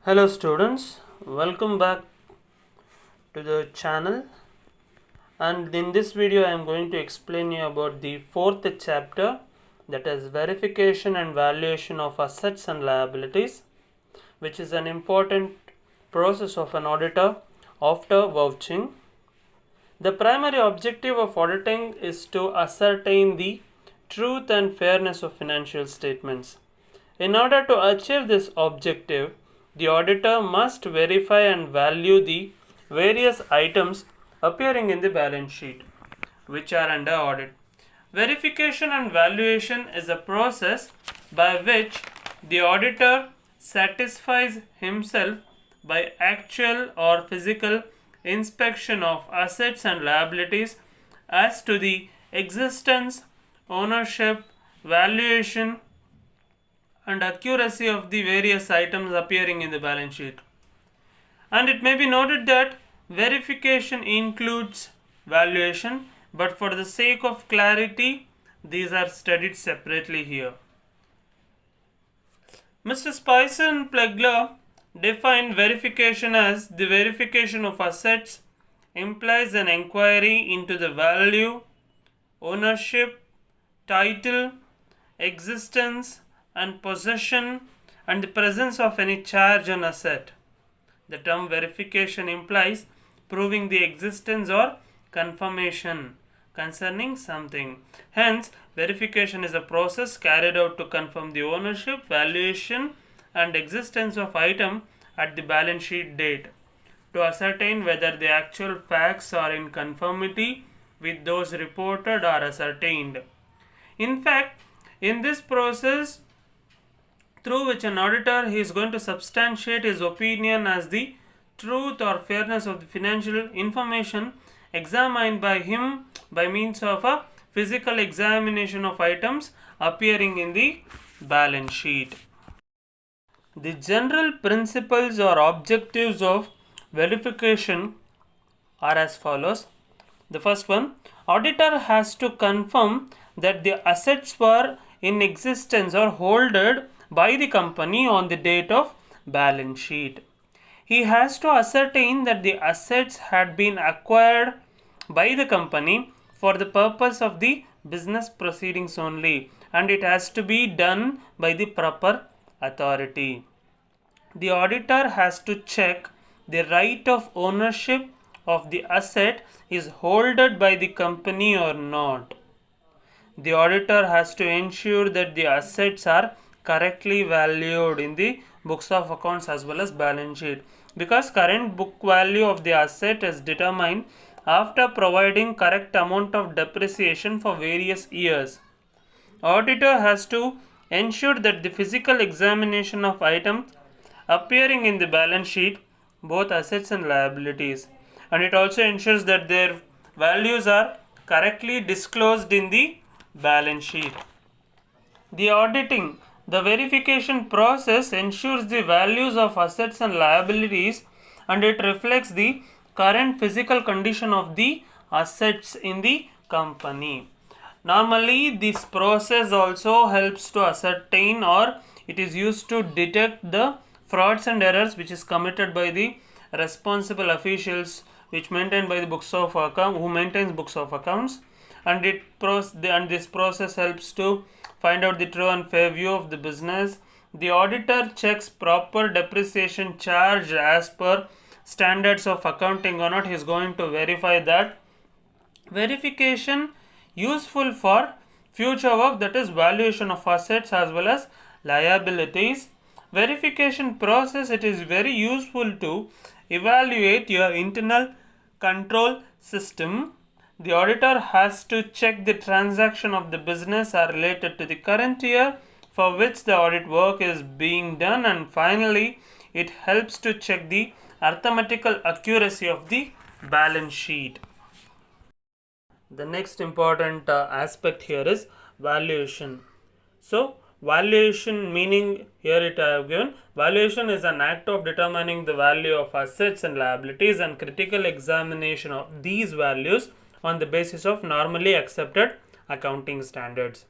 Hello students, welcome back to the channel, and in this video I am going to explain you about the fourth chapter, that is verification and valuation of assets and liabilities, which is an important process of an auditor after vouching. The primary objective of auditing is to ascertain the truth and fairness of financial statements. In order to achieve this objective, the auditor must verify and value the various items appearing in the balance sheet which are under audit. Verification and valuation is a process by which the auditor satisfies himself by actual or physical inspection of assets and liabilities as to the existence, ownership, valuation, and accuracy of the various items appearing in the balance sheet. And it may be noted that verification includes valuation, but for the sake of clarity, these are studied separately here. Mr. Spicer and Plegler defined verification as the verification of assets implies an inquiry into the value, ownership, title, existence, and possession and the presence of any charge on asset. The term verification implies proving the existence or confirmation concerning something. Hence, verification is a process carried out to confirm the ownership, valuation, and existence of item at the balance sheet date, to ascertain whether the actual facts are in conformity with those reported or ascertained. In fact, in this process, through which an auditor is going to substantiate his opinion as the truth or fairness of the financial information examined by him by means of a physical examination of items appearing in the balance sheet. The general principles or objectives of verification are as follows. The first one, auditor has to confirm that the assets were in existence or holded by the company on the date of balance sheet. He has to ascertain that the assets had been acquired by the company for the purpose of the business proceedings only, and it has to be done by the proper authority. The auditor has to check the right of ownership of the asset is holded by the company or not. The auditor has to ensure that the assets are correctly valued in the books of accounts as well as balance sheet, because current book value of the asset is determined after providing correct amount of depreciation for various years. Auditor has to ensure that the physical examination of items appearing in the balance sheet, both assets and liabilities, and it also ensures that their values are correctly disclosed in the balance sheet. The verification process ensures the values of assets and liabilities, and it reflects the current physical condition of the assets in the company. Normally, this process also helps to ascertain, or it is used to detect the frauds and errors which is committed by the responsible officials which maintained by the books of account, who maintains books of accounts, and this process helps to find out the true and fair view of the business. The auditor checks proper depreciation charge as per standards of accounting or not. He is going to verify that. Verification useful for future work, that is valuation of assets as well as liabilities. Verification process, it is very useful to evaluate your internal control system. The auditor has to check the transaction of the business are related to the current year for which the audit work is being done, and finally it helps to check the arithmetical accuracy of the balance sheet. The next important aspect here is valuation. So valuation meaning, here it I have given, valuation is an act of determining the value of assets and liabilities and critical examination of these values on the basis of normally accepted accounting standards.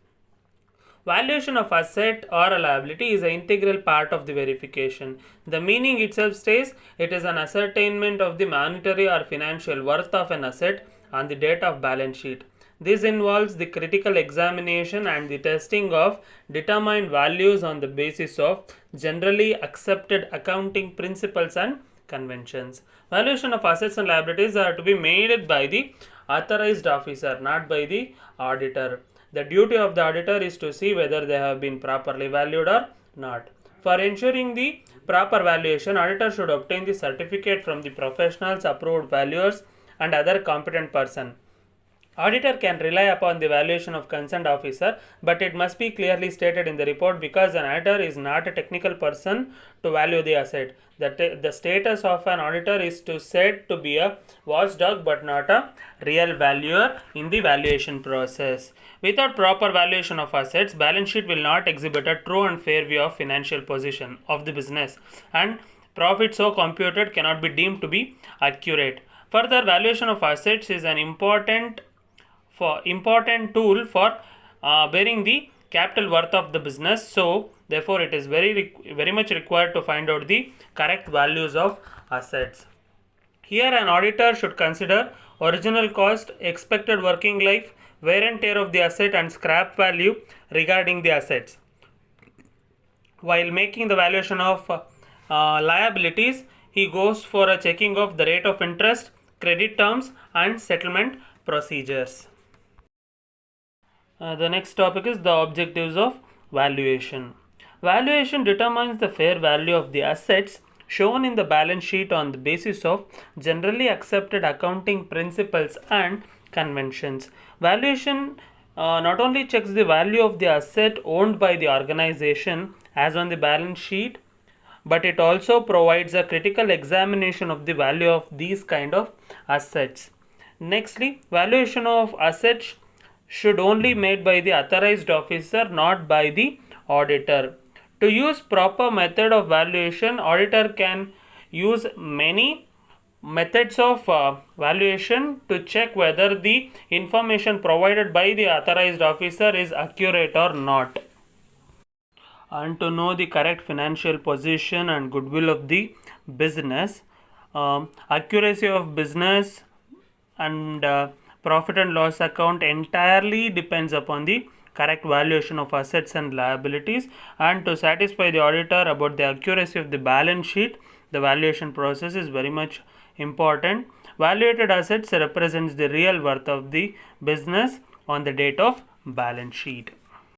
Valuation of asset or a liability is an integral part of the verification. The meaning itself states it is an ascertainment of the monetary or financial worth of an asset on the date of balance sheet. This involves the critical examination and the testing of determined values on the basis of generally accepted accounting principles and conventions. Valuation of assets and liabilities are to be made by the authorized officer, not by the auditor. The duty of the auditor is to see whether they have been properly valued or not. For ensuring the proper valuation, auditor should obtain the certificate from the professionals, approved valuers, and other competent person. Auditor can rely upon the valuation of concerned officer, but it must be clearly stated in the report because an auditor is not a technical person to value the asset. The status of an auditor is to said to be a watchdog but not a real valuer in the valuation process. Without proper valuation of assets, balance sheet will not exhibit a true and fair view of financial position of the business, and profit so computed cannot be deemed to be accurate. Further, valuation of assets is an important tool for bearing the capital worth of the business. So therefore it is very much required to find out the correct values of assets. Here an auditor should consider original cost, expected working life, wear and tear of the asset, and scrap value regarding the assets. While making the valuation of liabilities, he goes for a checking of the rate of interest, credit terms, and settlement procedures. The next topic is the objectives of valuation. Valuation determines the fair value of the assets shown in the balance sheet on the basis of generally accepted accounting principles and conventions. Valuation not only checks the value of the asset owned by the organization as on the balance sheet, but it also provides a critical examination of the value of these kind of assets. Nextly, valuation of assets should only made by the authorized officer, not by the auditor. To use proper method of valuation, auditor can use many methods of valuation to check whether the information provided by the authorized officer is accurate or not. And to know the correct financial position and goodwill of the business, accuracy of business and profit and loss account entirely depends upon the correct valuation of assets and liabilities. And to satisfy the auditor about the accuracy of the balance sheet, the valuation process is very much important. Valuated assets represents the real worth of the business on the date of balance sheet.